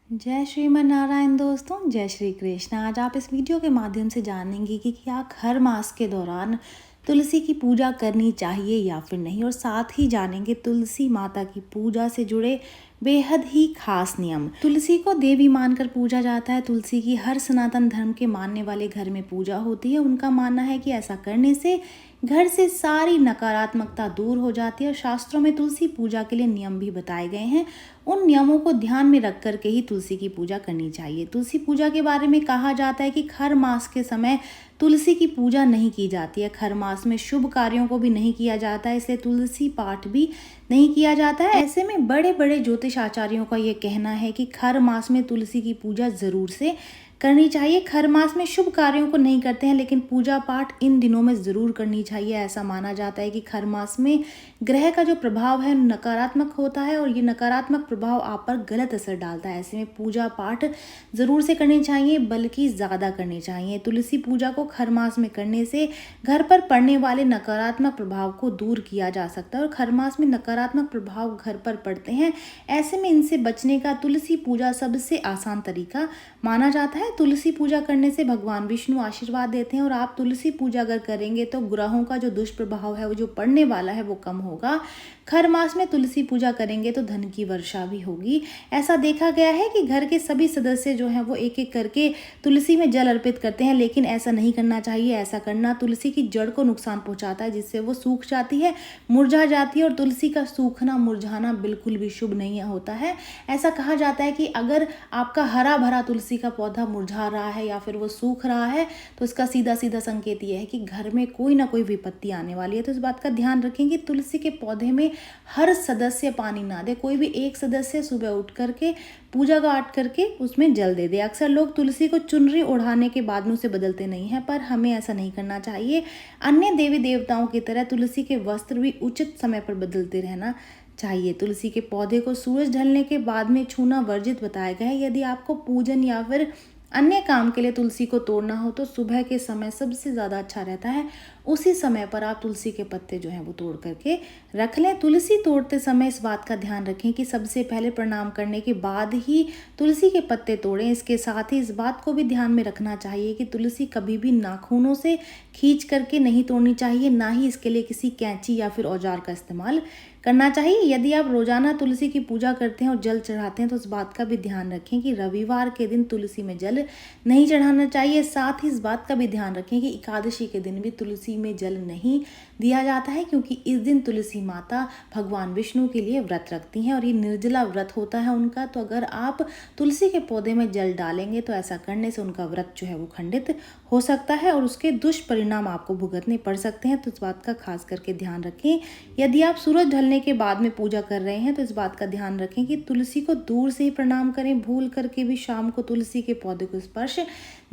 जय श्रीमन नारायण दोस्तों, जय श्री कृष्ण। आज आप इस वीडियो के माध्यम से जानेंगे कि क्या हर मास के दौरान तुलसी की पूजा करनी चाहिए या फिर नहीं, और साथ ही जानेंगे तुलसी माता की पूजा से जुड़े बेहद ही खास नियम। तुलसी को देवी मानकर पूजा जाता है। तुलसी की हर सनातन धर्म के मानने वाले घर में पूजा होती है। उनका मानना है कि ऐसा करने से घर से सारी नकारात्मकता दूर हो जाती है। और शास्त्रों में तुलसी पूजा के लिए नियम भी बताए गए हैं। उन नियमों को ध्यान में रख कर के ही तुलसी की पूजा करनी चाहिए। तुलसी पूजा के बारे में कहा जाता है कि खर मास के समय तुलसी की पूजा नहीं की जाती है। खर मास में शुभ कार्यों को भी नहीं किया जाता है, इसलिए तुलसी पाठ भी नहीं किया जाता है। ऐसे में बड़े बड़े ज्योतिष आचार्यों का ये कहना है कि खर मास में तुलसी की पूजा जरूर से करनी चाहिए। खर मास में शुभ कार्यों को नहीं करते हैं, लेकिन पूजा पाठ इन दिनों में ज़रूर करनी चाहिए। ऐसा माना जाता है कि खर मास में ग्रह का जो प्रभाव है नकारात्मक होता है, और ये नकारात्मक प्रभाव आप पर गलत असर डालता है। ऐसे में पूजा पाठ ज़रूर से करनी चाहिए, बल्कि ज़्यादा करनी चाहिए। तुलसी पूजा को खर मास में करने से घर पर पड़ने वाले नकारात्मक प्रभाव को दूर किया जा सकता है। और खर मास में नकारात्मक प्रभाव घर पर पड़ते हैं, ऐसे में इनसे बचने का तुलसी पूजा सबसे आसान तरीका माना जाता है। तुलसी पूजा करने से भगवान विष्णु आशीर्वाद देते हैं, और आप तुलसी पूजा अगर करेंगे तो ग्रहों का जो दुष्प्रभाव है वो जो पड़ने वाला है वो कम होगा। खर मास में तुलसी पूजा करेंगे तो धन की वर्षा भी होगी। ऐसा देखा गया है कि घर के सभी सदस्य जो हैं वो एक एक करके तुलसी में जल अर्पित करते हैं, लेकिन ऐसा नहीं करना चाहिए। ऐसा करना तुलसी की जड़ को नुकसान पहुंचाता है, जिससे वो सूख जाती है, मुरझा जाती है। और तुलसी का सूखना मुरझाना बिल्कुल भी शुभ नहीं होता है। ऐसा कहा जाता है कि अगर आपका हरा भरा तुलसी का पौधा मुरझा रहा है या फिर वो सूख रहा है, तो इसका सीधा सीधा संकेत ये है कि घर में कोई ना कोई विपत्ति आने वाली है। तो इस बात का ध्यान रखें कि तुलसी के पौधे में हर सदस्य पानी ना दे। कोई भी एक सदस्य सुबह उठ करके पूजा पाठ करके उसमें जल दे दे। अक्सर लोग तुलसी को चुनरी ओढ़ाने के बाद में उसे बदलते नहीं हैं, पर हमें ऐसा नहीं करना चाहिए। अन्य देवी देवताओं की तरह तुलसी के वस्त्र भी उचित समय पर बदलते रहना चाहिए। तुलसी के पौधे को सूरज ढलने के बाद में छूना वर्जित बताया गया है। यदि आपको पूजन या फिर अन्य काम के लिए तुलसी को तोड़ना हो तो सुबह के समय सबसे ज़्यादा अच्छा रहता है। उसी समय पर आप तुलसी के पत्ते जो हैं वो तोड़ करके रख लें। तुलसी तोड़ते समय इस बात का ध्यान रखें कि सबसे पहले प्रणाम करने के बाद ही तुलसी के पत्ते तोड़ें। इसके साथ ही इस बात को भी ध्यान में रखना चाहिए कि तुलसी कभी भी नाखूनों से खींच करके नहीं तोड़नी चाहिए, ना ही इसके लिए किसी कैंची या फिर औजार का इस्तेमाल करना चाहिए। यदि आप रोजाना तुलसी की पूजा करते हैं और जल चढ़ाते हैं तो इस बात का भी ध्यान रखें कि रविवार के दिन तुलसी में जल नहीं चढ़ाना चाहिए। साथ ही इस बात का भी ध्यान रखें कि एकादशी के दिन भी तुलसी में जल नहीं दिया जाता है, क्योंकि इस दिन तुलसी माता भगवान विष्णु के लिए व्रत रखती हैं और ये निर्जला व्रत होता है उनका। तो अगर आप तुलसी के पौधे में जल डालेंगे तो ऐसा करने से उनका व्रत जो है वो खंडित हो सकता है और उसके दुष्परिणाम आपको भुगतने पड़ सकते हैं। तो इस बात का खास करके ध्यान रखें। यदि आप सूरज ढलने के बाद में पूजा कर रहे हैं तो इस बात का ध्यान रखें कि तुलसी को दूर से ही प्रणाम करें। भूल करके भी शाम को तुलसी के पौधे को स्पर्श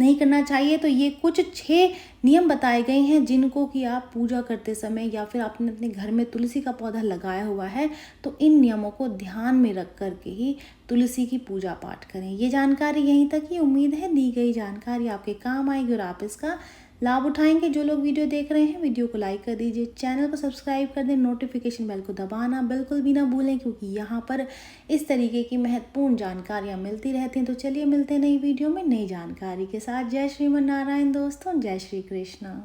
नहीं करना चाहिए। तो ये कुछ 6 नियम बताए गए हैं जिनको कि आप पूजा करते समय या फिर आपने अपने घर में तुलसी का पौधा लगाया हुआ है तो इन नियमों को ध्यान में रख करके ही तुलसी की पूजा पाठ करें। ये जानकारी यहीं तक ही। उम्मीद है दी गई जानकारी आपके काम आएगी और आप इसका लाभ उठाएंगे। जो लोग वीडियो देख रहे हैं वीडियो को लाइक कर दीजिए, चैनल को सब्सक्राइब कर दें, नोटिफिकेशन बेल को दबाना बिल्कुल भी ना भूलें, क्योंकि यहाँ पर इस तरीके की महत्वपूर्ण जानकारियाँ मिलती रहती हैं। तो चलिए मिलते हैं नई वीडियो में नई जानकारी के साथ। जय श्रीमन नारायण दोस्तों, जय श्री कृष्ण।